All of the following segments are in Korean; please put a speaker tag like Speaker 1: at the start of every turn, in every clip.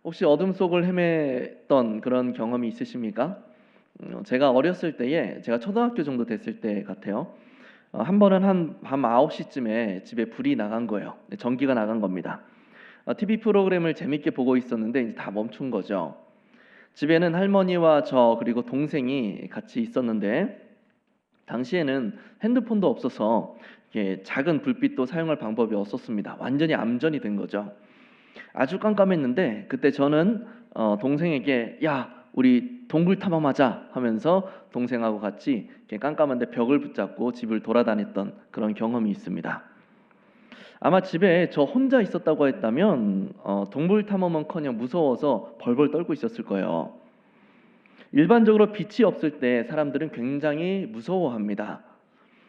Speaker 1: 혹시 어둠 속을 헤맸던 그런 경험이 있으십니까? 제가 어렸을 때에 제가 초등학교 정도 됐을 때 같아요. 한 번은 한 밤 9시쯤에 집에 불이 나간 거예요. 네, 전기가 나간 겁니다. TV 프로그램을 재밌게 보고 있었는데 이제 다 멈춘 거죠. 집에는 할머니와 저 그리고 동생이 같이 있었는데 당시에는 핸드폰도 없어서 이렇게 작은 불빛도 사용할 방법이 없었습니다. 완전히 암전이 된 거죠. 아주 깜깜했는데 그때 저는 동생에게 야 우리 동굴 탐험하자 하면서 동생하고 같이 이렇게 깜깜한데 벽을 붙잡고 집을 돌아다녔던 그런 경험이 있습니다. 아마 집에 저 혼자 있었다고 했다면 동굴 탐험은커녕 무서워서 벌벌 떨고 있었을 거예요. 일반적으로 빛이 없을 때 사람들은 굉장히 무서워합니다.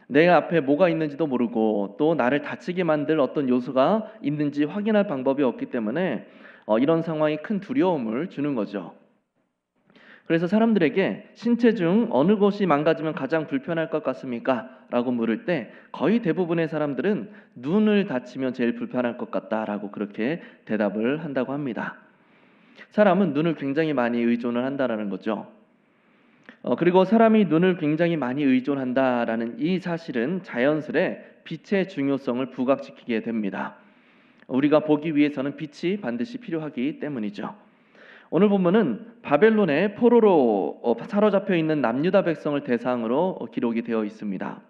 Speaker 1: 내 앞에 뭐가 있는지도 모르고 또 나를 다치게 만들 어떤 요소가 있는지 확인할 방법이 없기 때문에 이런 상황이 큰 두려움을 주는 거죠. 그래서 사람들에게 신체 중 어느 곳이 망가지면 가장 불편할 것 같습니까? 라고 물을 때 거의 대부분의 사람들은 눈을 다치면 제일 불편할 것 같다라고 그렇게 대답을 한다고 합니다. 사람은 눈을 굉장히 많이 의존을 한다라는 거죠. 그리고 사람이 눈을 굉장히 많이 의존한다라는 이 사실은 자연스레 빛의 중요성을 부각시키게 됩니다. 우리가 보기 위해서는 빛이 반드시 필요하기 때문이죠. 오늘 본문은 바벨론의 포로로 사로잡혀 있는 남유다 백성을 대상으로 기록이 되어 있습니다.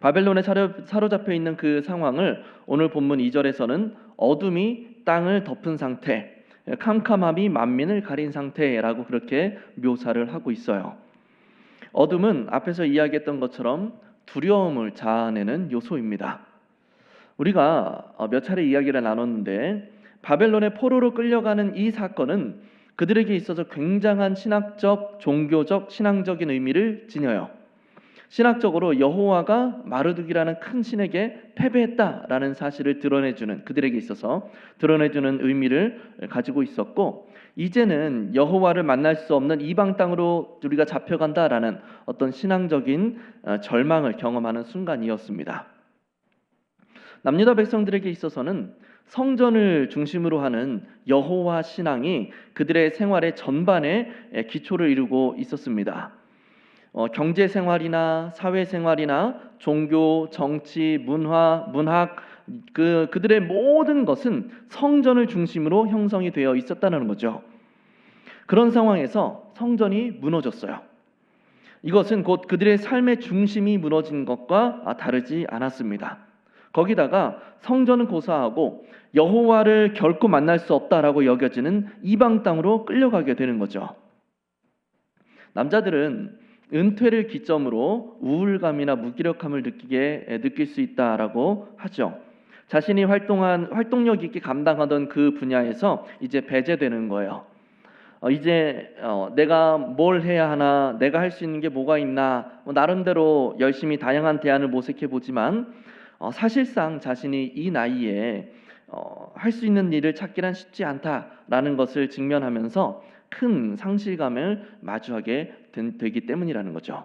Speaker 1: 바벨론에 사로잡혀 있는 그 상황을 오늘 본문 2절에서는 어둠이 땅을 덮은 상태, 캄캄함이 만민을 가린 상태라고 그렇게 묘사를 하고 있어요. 어둠은 앞에서 이야기했던 것처럼 두려움을 자아내는 요소입니다. 우리가 몇 차례 이야기를 나눴는데 바벨론의 포로로 끌려가는 이 사건은 그들에게 있어서 굉장한 신학적, 종교적, 신앙적인 의미를 지녀요. 신학적으로 여호와가 마르둑이라는 큰 신에게 패배했다라는 사실을 드러내주는, 그들에게 있어서 드러내주는 의미를 가지고 있었고, 이제는 여호와를 만날 수 없는 이방 땅으로 우리가 잡혀간다라는 어떤 신앙적인 절망을 경험하는 순간이었습니다. 남유다 백성들에게 있어서는 성전을 중심으로 하는 여호와 신앙이 그들의 생활의 전반에 기초를 이루고 있었습니다. 경제 생활이나 사회 생활이나 종교, 정치, 문학 그들의 모든 것은 성전을 중심으로 형성이 되어 있었다는 거죠. 그런 상황에서 성전이 무너졌어요. 이것은 곧 그들의 삶의 중심이 무너진 것과 다르지 않았습니다. 거기다가 성전은 고사하고 여호와를 결코 만날 수 없다라고 여겨지는 이방 땅으로 끌려가게 되는 거죠. 남자들은 은퇴를 기점으로 우울감이나 무기력함을 느낄 수 있다라고 하죠. 자신이 활동력 있게 감당하던 그 분야에서 이제 배제되는 거예요. 이제 내가 뭘 해야 하나, 내가 할 수 있는 게 뭐가 있나, 나름대로 열심히 다양한 대안을 모색해 보지만 사실상 자신이 이 나이에 할 수 있는 일을 찾기란 쉽지 않다라는 것을 직면하면서 큰 상실감을 마주하게 되기 때문이라는 거죠.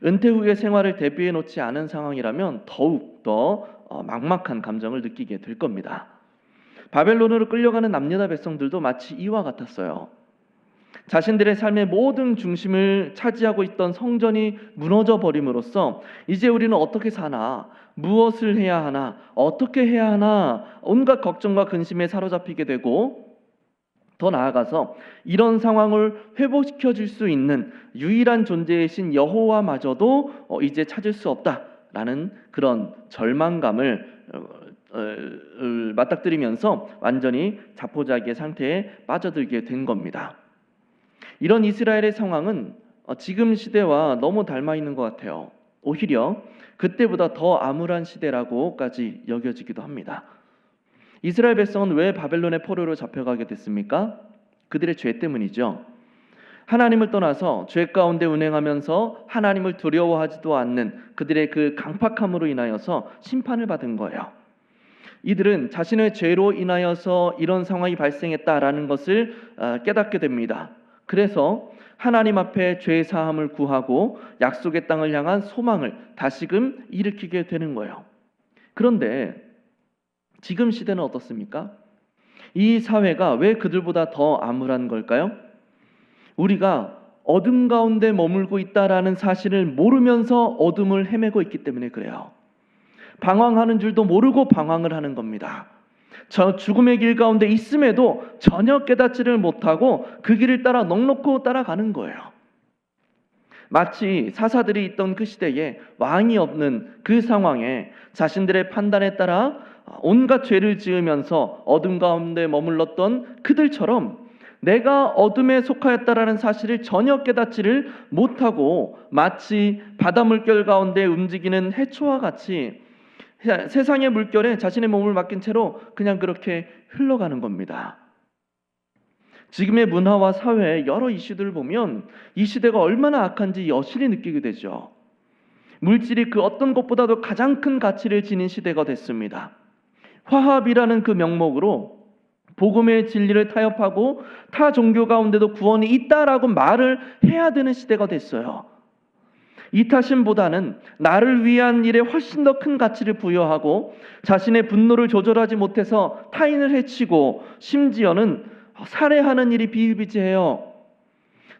Speaker 1: 은퇴 후의 생활을 대비해 놓지 않은 상황이라면 더욱 더 막막한 감정을 느끼게 될 겁니다. 바벨론으로 끌려가는 남유다 백성들도 마치 이와 같았어요. 자신들의 삶의 모든 중심을 차지하고 있던 성전이 무너져 버림으로써 이제 우리는 어떻게 사나, 무엇을 해야 하나, 어떻게 해야 하나 온갖 걱정과 근심에 사로잡히게 되고, 더 나아가서 이런 상황을 회복시켜 줄 수 있는 유일한 존재이신 여호와마저도 이제 찾을 수 없다라는 그런 절망감을 맞닥뜨리면서 완전히 자포자기의 상태에 빠져들게 된 겁니다. 이런 이스라엘의 상황은 지금 시대와 너무 닮아 있는 것 같아요. 오히려 그때보다 더 암울한 시대라고까지 여겨지기도 합니다. 이스라엘 백성은 왜 바벨론의 포로로 잡혀가게 됐습니까? 그들의 죄 때문이죠. 하나님을 떠나서 죄 가운데 운행하면서 하나님을 두려워하지도 않는 그들의 그 강팍함으로 인하여서 심판을 받은 거예요. 이들은 자신의 죄로 인하여서 이런 상황이 발생했다라는 것을 깨닫게 됩니다. 그래서 하나님 앞에 죄 사함을 구하고 약속의 땅을 향한 소망을 다시금 일으키게 되는 거예요. 그런데 지금 시대는 어떻습니까? 이 사회가 왜 그들보다 더 암울한 걸까요? 우리가 어둠 가운데 머물고 있다라는 사실을 모르면서 어둠을 헤매고 있기 때문에 그래요. 방황하는 줄도 모르고 방황을 하는 겁니다. 저 죽음의 길 가운데 있음에도 전혀 깨닫지를 못하고 그 길을 따라 넋놓고 따라가는 거예요. 마치 사사들이 있던 그 시대에 왕이 없는 그 상황에 자신들의 판단에 따라 온갖 죄를 지으면서 어둠 가운데 머물렀던 그들처럼 내가 어둠에 속하였다라는 사실을 전혀 깨닫지를 못하고 마치 바다 물결 가운데 움직이는 해초와 같이 세상의 물결에 자신의 몸을 맡긴 채로 그냥 그렇게 흘러가는 겁니다. 지금의 문화와 사회의 여러 이슈들을 보면 이 시대가 얼마나 악한지 여실히 느끼게 되죠. 물질이 그 어떤 것보다도 가장 큰 가치를 지닌 시대가 됐습니다. 화합이라는 그 명목으로 복음의 진리를 타협하고 타 종교 가운데도 구원이 있다라고 말을 해야 되는 시대가 됐어요. 이타심보다는 나를 위한 일에 훨씬 더 큰 가치를 부여하고 자신의 분노를 조절하지 못해서 타인을 해치고 심지어는 살해하는 일이 비일비재해요.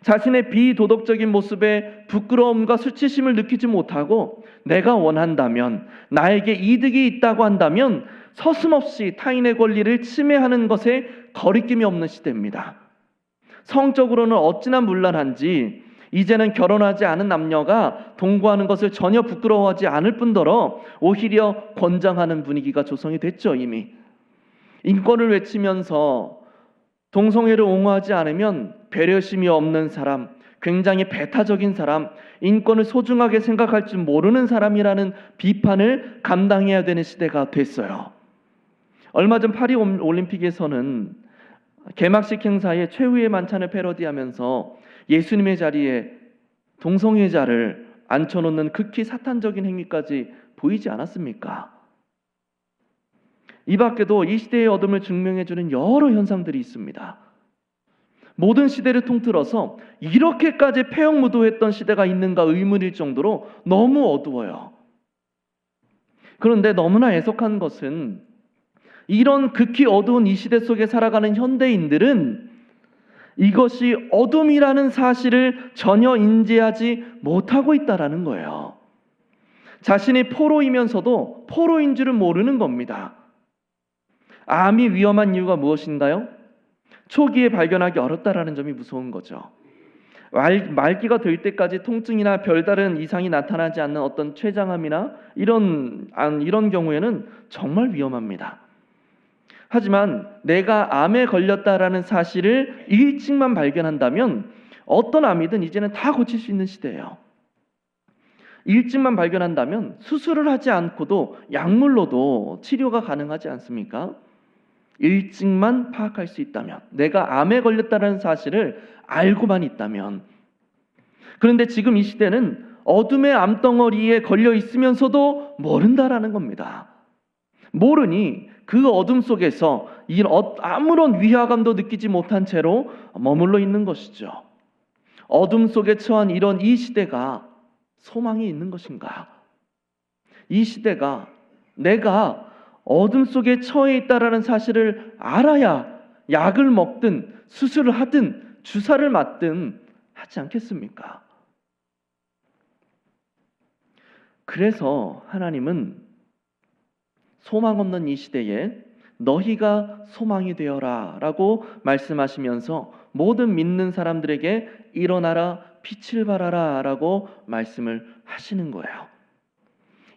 Speaker 1: 자신의 비도덕적인 모습에 부끄러움과 수치심을 느끼지 못하고 내가 원한다면, 나에게 이득이 있다고 한다면 서슴없이 타인의 권리를 침해하는 것에 거리낌이 없는 시대입니다. 성적으로는 어찌나 문란한지 이제는 결혼하지 않은 남녀가 동거하는 것을 전혀 부끄러워하지 않을 뿐더러 오히려 권장하는 분위기가 조성이 됐죠. 이미 인권을 외치면서 동성애를 옹호하지 않으면 배려심이 없는 사람, 굉장히 배타적인 사람, 인권을 소중하게 생각할 줄 모르는 사람이라는 비판을 감당해야 되는 시대가 됐어요. 얼마 전 파리 올림픽에서는 개막식 행사에 최후의 만찬을 패러디하면서 예수님의 자리에 동성애자를 앉혀놓는 극히 사탄적인 행위까지 보이지 않았습니까? 이 밖에도 이 시대의 어둠을 증명해주는 여러 현상들이 있습니다. 모든 시대를 통틀어서 이렇게까지 폐역무도했던 시대가 있는가 의문일 정도로 너무 어두워요. 그런데 너무나 애석한 것은 이런 극히 어두운 이 시대 속에 살아가는 현대인들은 이것이 어둠이라는 사실을 전혀 인지하지 못하고 있다라는 거예요. 자신이 포로이면서도 포로인 줄은 모르는 겁니다. 암이 위험한 이유가 무엇인가요? 초기에 발견하기 어렵다라는 점이 무서운 거죠. 말기가 될 때까지 통증이나 별다른 이상이 나타나지 않는 어떤 췌장암이나 이런 경우에는 정말 위험합니다. 하지만 내가 암에 걸렸다라는 사실을 일찍만 발견한다면 어떤 암이든 이제는 다 고칠 수 있는 시대예요. 일찍만 발견한다면 수술을 하지 않고도 약물로도 치료가 가능하지 않습니까? 일찍만 파악할 수 있다면, 내가 암에 걸렸다는 사실을 알고만 있다면. 그런데 지금 이 시대는 어둠의 암덩어리에 걸려 있으면서도 모른다라는 겁니다. 모르니 그 어둠 속에서 아무런 위화감도 느끼지 못한 채로 머물러 있는 것이죠. 어둠 속에 처한 이 시대가 소망이 있는 것인가? 이 시대가 내가 어둠 속에 처해 있다라는 사실을 알아야 약을 먹든 수술을 하든 주사를 맞든 하지 않겠습니까? 그래서 하나님은 소망 없는 이 시대에 너희가 소망이 되어라 라고 말씀하시면서 모든 믿는 사람들에게 일어나라 빛을 발하라 라고 말씀을 하시는 거예요.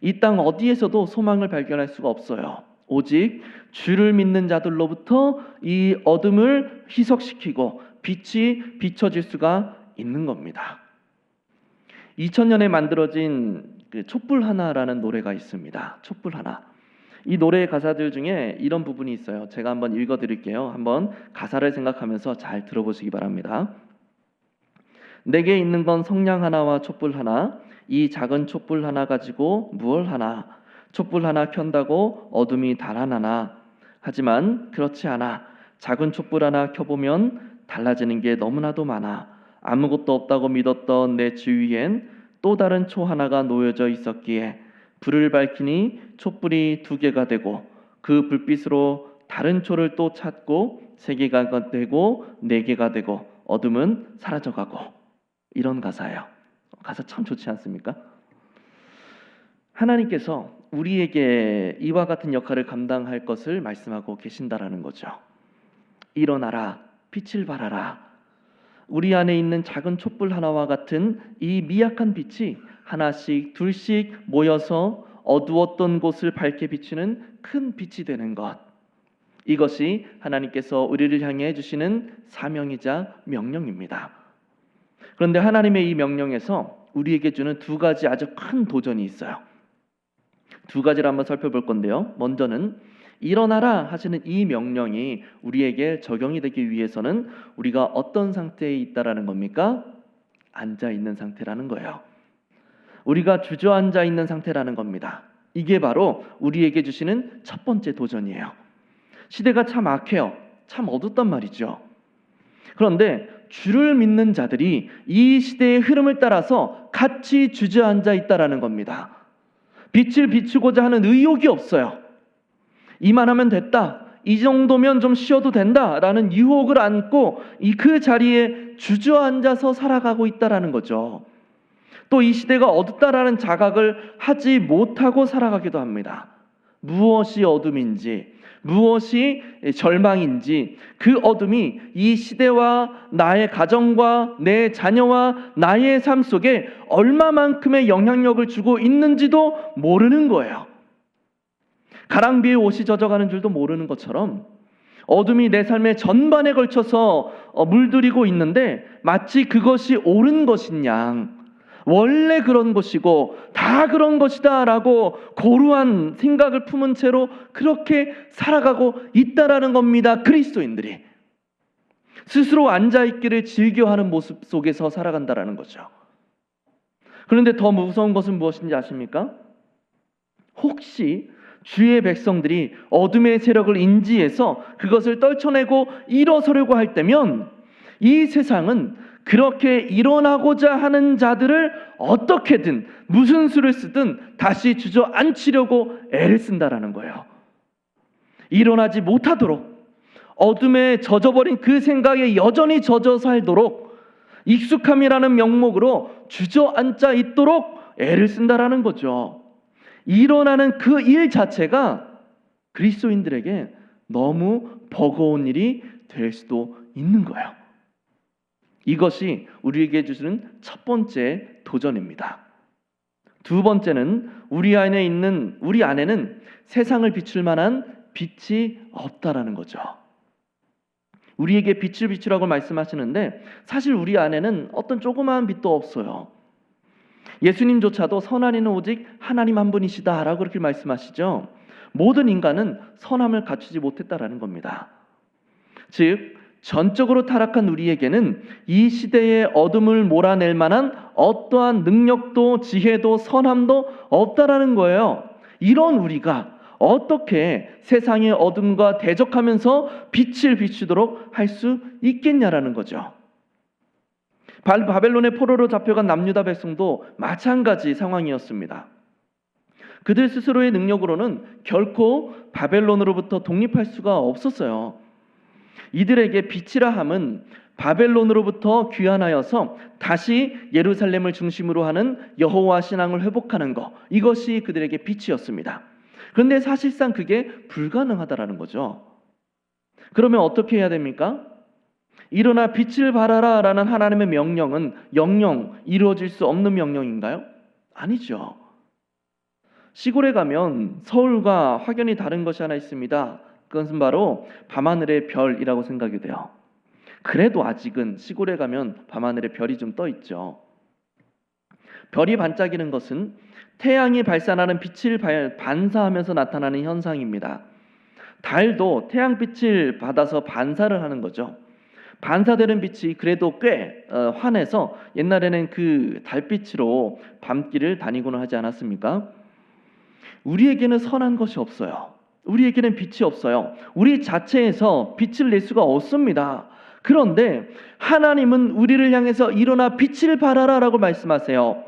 Speaker 1: 이 땅 어디에서도 소망을 발견할 수가 없어요. 오직 주를 믿는 자들로부터 이 어둠을 희석시키고 빛이 비춰질 수가 있는 겁니다. 2000년에 만들어진 촛불 하나라는 노래가 있습니다. 촛불 하나. 이 노래의 가사들 중에 이런 부분이 있어요. 제가 한번 읽어드릴게요. 한번 가사를 생각하면서 잘 들어보시기 바랍니다. 내게 있는 건 성냥 하나와 촛불 하나, 이 작은 촛불 하나 가지고 무얼 하나, 촛불 하나 켠다고 어둠이 달아나나. 하지만 그렇지 않아. 작은 촛불 하나 켜보면 달라지는 게 너무나도 많아. 아무것도 없다고 믿었던 내 주위엔 또 다른 초 하나가 놓여져 있었기에 불을 밝히니 촛불이 2개가 되고 그 불빛으로 다른 초를 또 찾고 3개가 되고 4개가 되고 어둠은 사라져가고. 이런 가사예요. 가사 참 좋지 않습니까? 하나님께서 우리에게 이와 같은 역할을 감당할 것을 말씀하고 계신다라는 거죠. 일어나라, 빛을 발하라. 우리 안에 있는 작은 촛불 하나와 같은 이 미약한 빛이 하나씩 둘씩 모여서 어두웠던 곳을 밝게 비추는 큰 빛이 되는 것. 이것이 하나님께서 우리를 향해 주시는 사명이자 명령입니다. 그런데 하나님의 이 명령에서 우리에게 주는 2가지 아주 큰 도전이 있어요. 2가지를 한번 살펴볼 건데요. 먼저는 일어나라 하시는 이 명령이 우리에게 적용이 되기 위해서는 우리가 어떤 상태에 있다라는 겁니까? 앉아 있는 상태라는 거예요. 우리가 주저앉아 있는 상태라는 겁니다. 이게 바로 우리에게 주시는 첫 번째 도전이에요. 시대가 참 악해요. 참 어둡단 말이죠. 그런데 주를 믿는 자들이 이 시대의 흐름을 따라서 같이 주저앉아 있다라는 겁니다. 빛을 비추고자 하는 의욕이 없어요. 이만하면 됐다, 이 정도면 좀 쉬어도 된다라는 유혹을 안고 그 자리에 주저앉아서 살아가고 있다라는 거죠. 또 이 시대가 어둡다라는 자각을 하지 못하고 살아가기도 합니다. 무엇이 어둠인지, 무엇이 절망인지, 그 어둠이 이 시대와 나의 가정과 내 자녀와 나의 삶 속에 얼마만큼의 영향력을 주고 있는지도 모르는 거예요. 가랑비에 옷이 젖어가는 줄도 모르는 것처럼 어둠이 내 삶의 전반에 걸쳐서 물들이고 있는데 마치 그것이 옳은 것인 양, 원래 그런 것이고 다 그런 것이다 라고 고루한 생각을 품은 채로 그렇게 살아가고 있다라는 겁니다. 그리스도인들이 스스로 앉아있기를 즐겨하는 모습 속에서 살아간다라는 거죠. 그런데 더 무서운 것은 무엇인지 아십니까? 혹시 주의 백성들이 어둠의 세력을 인지해서 그것을 떨쳐내고 일어서려고 할 때면 이 세상은 그렇게 일어나고자 하는 자들을 어떻게든 무슨 수를 쓰든 다시 주저앉히려고 애를 쓴다라는 거예요. 일어나지 못하도록, 어둠에 젖어버린 그 생각에 여전히 젖어 살도록, 익숙함이라는 명목으로 주저앉아 있도록 애를 쓴다라는 거죠. 일어나는 그 일 자체가 그리스도인들에게 너무 버거운 일이 될 수도 있는 거예요. 이것이 우리에게 주시는 첫 번째 도전입니다. 2번째는 우리 안에는 세상을 비출 만한 빛이 없다라는 거죠. 우리에게 빛을 비추라고 말씀하시는데 사실 우리 안에는 어떤 조그마한 빛도 없어요. 예수님조차도 선한 이는 오직 하나님 한 분이시다라고 그렇게 말씀하시죠. 모든 인간은 선함을 갖추지 못했다라는 겁니다. 즉 전적으로 타락한 우리에게는 이 시대의 어둠을 몰아낼 만한 어떠한 능력도 지혜도 선함도 없다라는 거예요. 이런 우리가 어떻게 세상의 어둠과 대적하면서 빛을 비추도록 할 수 있겠냐라는 거죠. 바벨론의 포로로 잡혀간 남유다 백성도 마찬가지 상황이었습니다. 그들 스스로의 능력으로는 결코 바벨론으로부터 독립할 수가 없었어요. 이들에게 빛이라 함은 바벨론으로부터 귀환하여서 다시 예루살렘을 중심으로 하는 여호와 신앙을 회복하는 것, 이것이 그들에게 빛이었습니다. 그런데 사실상 그게 불가능하다라는 거죠. 그러면 어떻게 해야 됩니까? 일어나 빛을 발하라 라는 하나님의 명령은 영영 이루어질 수 없는 명령인가요? 아니죠. 시골에 가면 서울과 확연히 다른 것이 하나 있습니다. 그것은 바로 밤하늘의 별이라고 생각이 돼요. 그래도 아직은 시골에 가면 밤하늘에 별이 좀 떠 있죠. 별이 반짝이는 것은 태양이 발산하는 빛을 반사하면서 나타나는 현상입니다. 달도 태양빛을 받아서 반사를 하는 거죠. 반사되는 빛이 그래도 꽤 환해서 옛날에는 그 달빛으로 밤길을 다니고는 하지 않았습니까? 우리에게는 선한 것이 없어요. 우리에게는 빛이 없어요. 우리 자체에서 빛을 낼 수가 없습니다. 그런데 하나님은 우리를 향해서 일어나 빛을 발하라 라고 말씀하세요.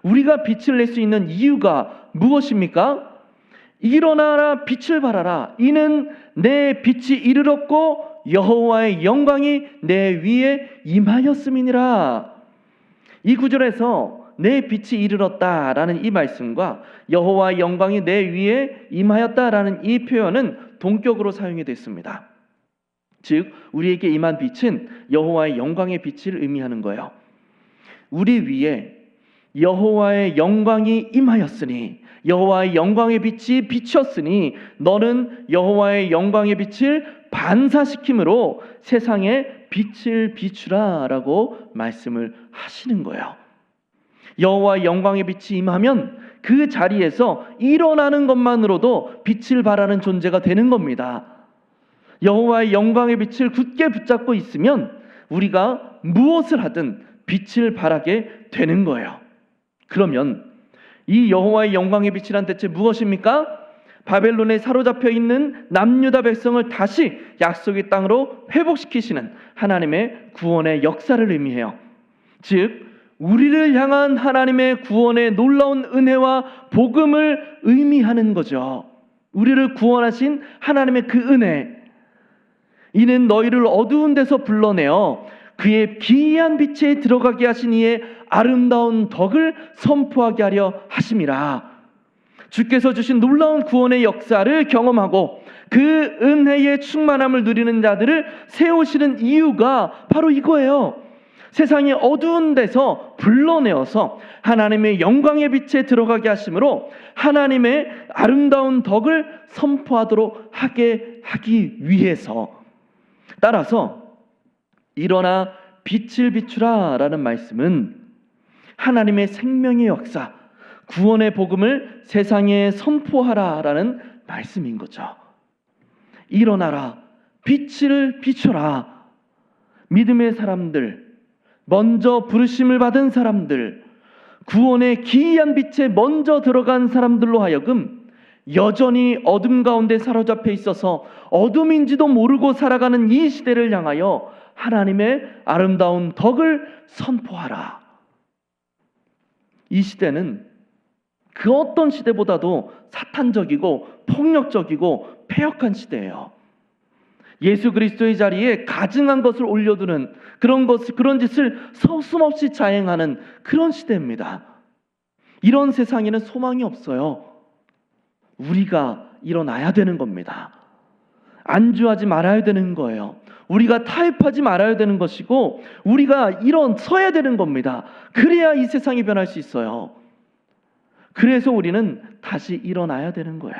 Speaker 1: 우리가 빛을 낼 수 있는 이유가 무엇입니까? 일어나라 빛을 발하라. 이는 내 빛이 이르렀고 여호와의 영광이 내 위에 임하였음이니라. 이 구절에서 내 빛이 이르렀다라는 이 말씀과 여호와의 영광이 내 위에 임하였다라는 이 표현은 동격으로 사용이 됐습니다. 즉 우리에게 임한 빛은 여호와의 영광의 빛을 의미하는 거예요. 우리 위에 여호와의 영광이 임하였으니, 여호와의 영광의 빛이 비쳤으니 너는 여호와의 영광의 빛을 반사시킴으로 세상에 빛을 비추라 라고 말씀을 하시는 거예요. 여호와의 영광의 빛이 임하면 그 자리에서 일어나는 것만으로도 빛을 발하는 존재가 되는 겁니다. 여호와의 영광의 빛을 굳게 붙잡고 있으면 우리가 무엇을 하든 빛을 발하게 되는 거예요. 그러면 이 여호와의 영광의 빛이란 대체 무엇입니까? 바벨론에 사로잡혀 있는 남유다 백성을 다시 약속의 땅으로 회복시키시는 하나님의 구원의 역사를 의미해요. 즉 우리를 향한 하나님의 구원의 놀라운 은혜와 복음을 의미하는 거죠. 우리를 구원하신 하나님의 그 은혜, 이는 너희를 어두운 데서 불러내어 그의 기이한 빛에 들어가게 하신 이의 아름다운 덕을 선포하게 하려 하심이라. 주께서 주신 놀라운 구원의 역사를 경험하고 그 은혜의 충만함을 누리는 자들을 세우시는 이유가 바로 이거예요. 세상의 어두운 데서 불러내어서 하나님의 영광의 빛에 들어가게 하심으로 하나님의 아름다운 덕을 선포하도록 하기 위해서. 따라서 일어나 빛을 비추라 라는 말씀은 하나님의 생명의 역사, 구원의 복음을 세상에 선포하라 라는 말씀인 거죠. 일어나라, 빛을 비춰라. 믿음의 사람들, 먼저 부르심을 받은 사람들, 구원의 기이한 빛에 먼저 들어간 사람들로 하여금 여전히 어둠 가운데 사로잡혀 있어서 어둠인지도 모르고 살아가는 이 시대를 향하여 하나님의 아름다운 덕을 선포하라. 이 시대는 그 어떤 시대보다도 사탄적이고 폭력적이고 패역한 시대예요. 예수 그리스도의 자리에 가증한 것을 올려두는 그런 짓을 서슴없이 자행하는 그런 시대입니다. 이런 세상에는 소망이 없어요. 우리가 일어나야 되는 겁니다. 안주하지 말아야 되는 거예요. 우리가 타협하지 말아야 되는 것이고 우리가 일어서야 되는 겁니다. 그래야 이 세상이 변할 수 있어요. 그래서 우리는 다시 일어나야 되는 거예요.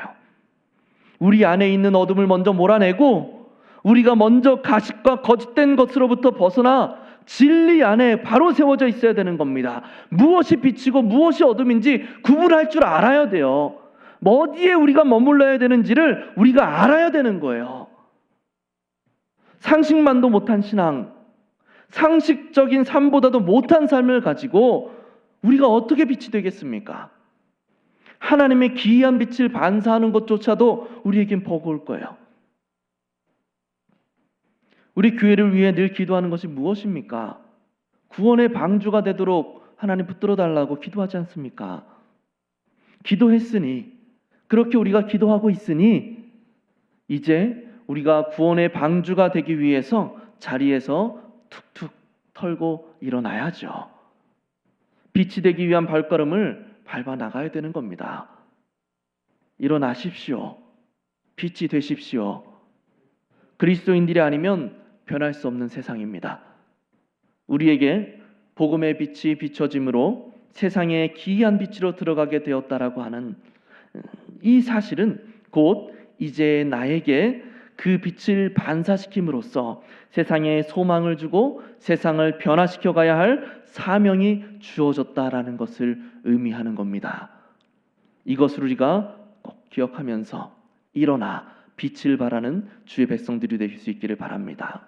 Speaker 1: 우리 안에 있는 어둠을 먼저 몰아내고 우리가 먼저 가식과 거짓된 것으로부터 벗어나 진리 안에 바로 세워져 있어야 되는 겁니다. 무엇이 빛이고 무엇이 어둠인지 구분할 줄 알아야 돼요. 어디에 우리가 머물러야 되는지를 우리가 알아야 되는 거예요. 상식만도 못한 신앙, 상식적인 삶보다도 못한 삶을 가지고 우리가 어떻게 빛이 되겠습니까? 하나님의 기이한 빛을 반사하는 것조차도 우리에겐 버거울 거예요. 우리 교회를 위해 늘 기도하는 것이 무엇입니까? 구원의 방주가 되도록 하나님 붙들어 달라고 기도하지 않습니까? 기도했으니, 그렇게 우리가 기도하고 있으니 이제 우리가 구원의 방주가 되기 위해서 자리에서 툭툭 털고 일어나야죠. 빛이 되기 위한 발걸음을 밟아 나가야 되는 겁니다. 일어나십시오. 빛이 되십시오. 그리스도인들이 아니면 변할 수 없는 세상입니다. 우리에게 복음의 빛이 비춰짐으로 세상의 기이한 빛으로 들어가게 되었다라고 하는 이 사실은 곧 이제 나에게 그 빛을 반사시킴으로써 세상에 소망을 주고 세상을 변화시켜 가야 할 사명이 주어졌다라는 것을 의미하는 겁니다. 이것을 우리가 꼭 기억하면서 일어나 빛을 발하는 주의 백성들이 되실 수 있기를 바랍니다.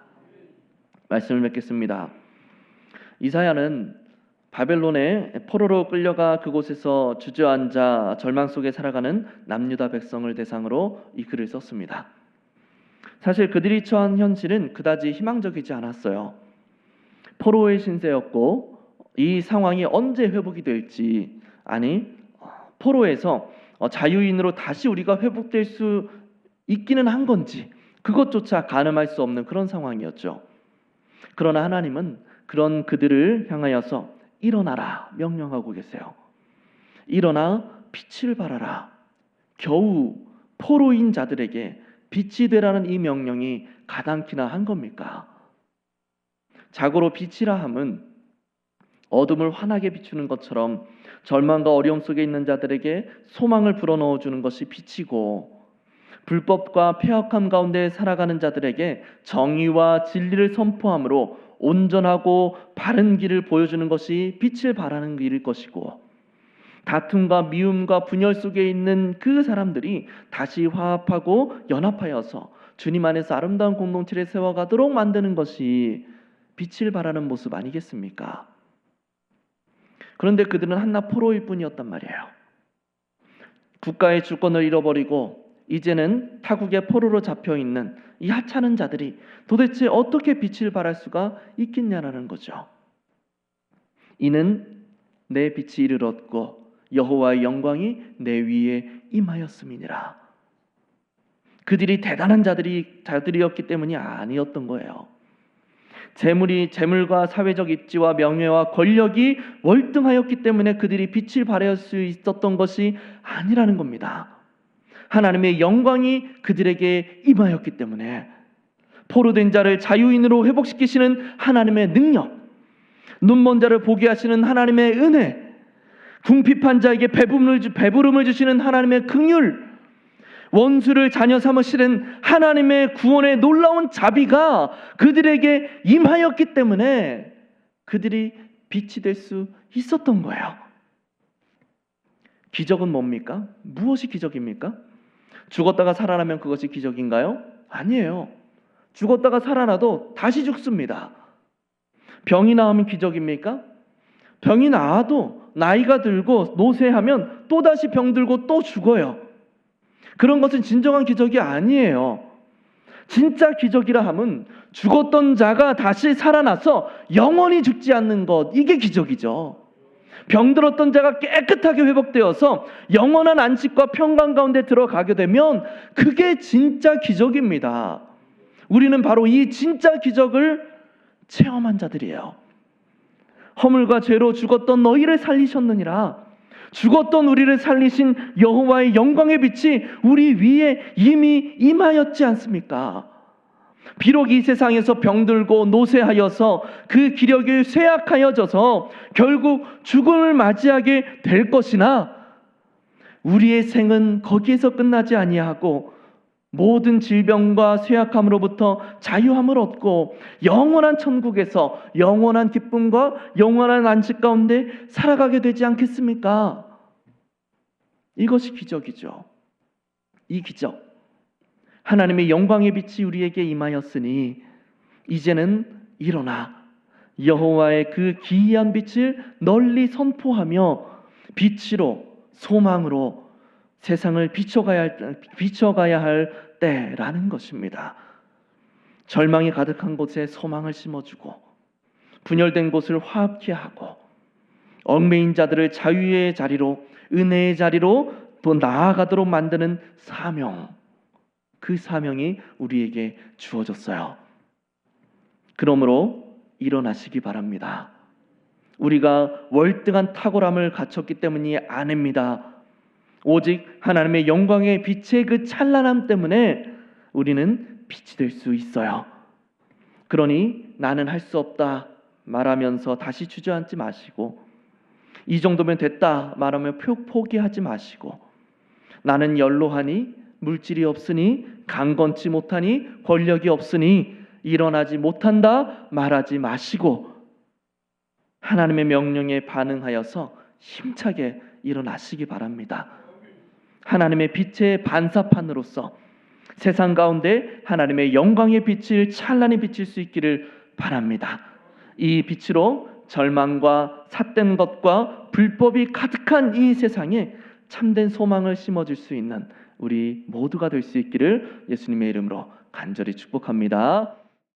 Speaker 1: 말씀을 맺겠습니다. 이사야는 바벨론의 포로로 끌려가 그곳에서 주저앉아 절망 속에 살아가는 남유다 백성을 대상으로 이 글을 썼습니다. 사실 그들이 처한 현실은 그다지 희망적이지 않았어요. 포로의 신세였고 이 상황이 언제 회복이 될지, 아니 포로에서 자유인으로 다시 우리가 회복될 수 있기는 한 건지 그것조차 가늠할 수 없는 그런 상황이었죠. 그러나 하나님은 그런 그들을 향하여서 일어나라 명령하고 계세요. 일어나 빛을 발하라. 겨우 포로인 자들에게 빛이 되라는 이 명령이 가당키나 한 겁니까? 자고로 빛이라 함은 어둠을 환하게 비추는 것처럼 절망과 어려움 속에 있는 자들에게 소망을 불어넣어 주는 것이 빛이고, 불법과 폐역함 가운데 살아가는 자들에게 정의와 진리를 선포함으로 온전하고 바른 길을 보여주는 것이 빛을 발하는 길일 것이고, 다툼과 미움과 분열 속에 있는 그 사람들이 다시 화합하고 연합하여서 주님 안에서 아름다운 공동체를 세워가도록 만드는 것이 빛을 발하는 모습 아니겠습니까? 그런데 그들은 한낱 포로일 뿐이었단 말이에요. 국가의 주권을 잃어버리고 이제는 타국의 포로로 잡혀있는 이 하찮은 자들이 도대체 어떻게 빛을 발할 수가 있겠냐라는 거죠. 이는 내 빛이 이르렀고 여호와의 영광이 내 위에 임하였음이니라. 그들이 대단한 자들이었기 때문이 아니었던 거예요. 재물과 사회적 입지와 명예와 권력이 월등하였기 때문에 그들이 빛을 발할 수 있었던 것이 아니라는 겁니다. 하나님의 영광이 그들에게 임하였기 때문에, 포로된 자를 자유인으로 회복시키시는 하나님의 능력, 눈먼 자를 보게 하시는 하나님의 은혜, 궁핍한 자에게 배부름을 주시는 하나님의 긍휼, 원수를 자녀 삼으시는 하나님의 구원의 놀라운 자비가 그들에게 임하였기 때문에 그들이 빛이 될 수 있었던 거예요. 기적은 뭡니까? 무엇이 기적입니까? 죽었다가 살아나면 그것이 기적인가요? 아니에요. 죽었다가 살아나도 다시 죽습니다. 병이 나으면 기적입니까? 병이 나아도 나이가 들고 노쇠하면 또다시 병들고 또 죽어요. 그런 것은 진정한 기적이 아니에요. 진짜 기적이라 함은 죽었던 자가 다시 살아나서 영원히 죽지 않는 것, 이게 기적이죠. 병들었던 자가 깨끗하게 회복되어서 영원한 안식과 평강 가운데 들어가게 되면 그게 진짜 기적입니다. 우리는 바로 이 진짜 기적을 체험한 자들이에요. 허물과 죄로 죽었던 너희를 살리셨느니라. 죽었던 우리를 살리신 여호와의 영광의 빛이 우리 위에 이미 임하였지 않습니까? 비록 이 세상에서 병들고 노쇠하여서 그 기력이 쇠약하여져서 결국 죽음을 맞이하게 될 것이나, 우리의 생은 거기에서 끝나지 아니하고 모든 질병과 쇠약함으로부터 자유함을 얻고 영원한 천국에서 영원한 기쁨과 영원한 안식 가운데 살아가게 되지 않겠습니까? 이것이 기적이죠. 이 기적, 하나님의 영광의 빛이 우리에게 임하였으니 이제는 일어나 여호와의 그 기이한 빛을 널리 선포하며 빛으로 소망으로 세상을 비춰가야 할 때라는 것입니다. 절망이 가득한 곳에 소망을 심어주고 분열된 곳을 화합케 하고 얽매인 자들을 자유의 자리로, 은혜의 자리로 더 나아가도록 만드는 사명, 그 사명이 우리에게 주어졌어요. 그러므로 일어나시기 바랍니다. 우리가 월등한 탁월함을 갖췄기 때문이 아닙니다. 오직 하나님의 영광의 빛의 그 찬란함 때문에 우리는 빛이 될 수 있어요. 그러니 나는 할 수 없다 말하면서 다시 주저앉지 마시고, 이 정도면 됐다 말하며 포기하지 마시고, 나는 연로하니 물질이 없으니 강건치 못하니 권력이 없으니 일어나지 못한다 말하지 마시고, 하나님의 명령에 반응하여서 힘차게 일어나시기 바랍니다. 하나님의 빛의 반사판으로서 세상 가운데 하나님의 영광의 빛을 찬란히 비칠 수 있기를 바랍니다. 이 빛으로 절망과 삿된 것과 불법이 가득한 이 세상에 참된 소망을 심어줄 수 있는 우리 모두가 될 수 있기를 예수님의 이름으로 간절히 축복합니다.